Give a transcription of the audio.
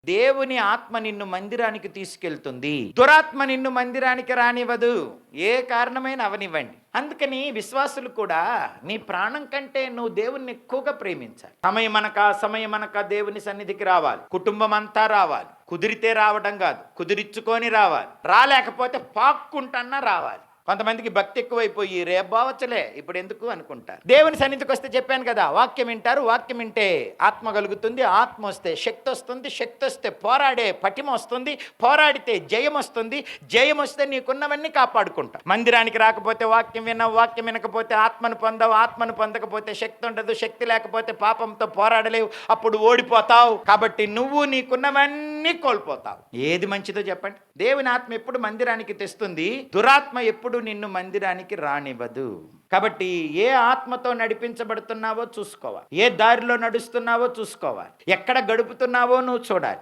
దేవుని ఆత్మ నిన్ను మందిరానికి తీసుకెళ్తుంది, దురాత్మ నిన్ను మందిరానికి రానివ్వదు. ఏ కారణమైన అవనివ్వండి. అందుకని విశ్వాసులు కూడా నీ ప్రాణం కంటే నువ్వు దేవుణ్ణి ఎక్కువగా ప్రేమించాలి. సమయమనక దేవుని సన్నిధికి రావాలి. కుటుంబం అంతా రావాలి. కుదిరితే రావడం కాదు, కుదిరించుకొని రావాలి. రాలేకపోతే పాక్కుంటన్నా రావాలి. కొంతమందికి భక్తి ఎక్కువైపోయి రేబావచ్చలే ఇప్పుడు ఎందుకు అనుకుంటారు. దేవుని సన్నిధికి వస్తే చెప్పాను కదా, వాక్యం వింటారు. వాక్యం వింటే ఆత్మ కలుగుతుంది. ఆత్మ వస్తే శక్తి వస్తుంది. శక్తి వస్తే పోరాడే పటిమ వస్తుంది. పోరాడితే జయం వస్తుంది. జయం వస్తే నీకున్నవన్నీ కాపాడుకుంటావు. మందిరానికి రాకపోతే వాక్యం వినవు. వాక్యం వినకపోతే ఆత్మను పొందవు. ఆత్మను పొందకపోతే శక్తి ఉండదు. శక్తి లేకపోతే పాపంతో పోరాడలేవు. అప్పుడు ఓడిపోతావు. కాబట్టి నువ్వు నీకున్నవన్నీ కోల్పోతావు. ఏది మంచిదో చెప్పండి. దేవుని ఆత్మ ఎప్పుడు మందిరానికి తెస్తుంది, దురాత్మ ఎప్పుడు నిన్ను మందిరానికి రానివ్వదు. కాబట్టి ఏ ఆత్మతో నడిపించబడుతున్నావో చూసుకోవాలి. ఏ దారిలో నడుస్తున్నావో చూసుకోవాలి. ఎక్కడ గడుపుతున్నావో నువ్వు చూడాలి.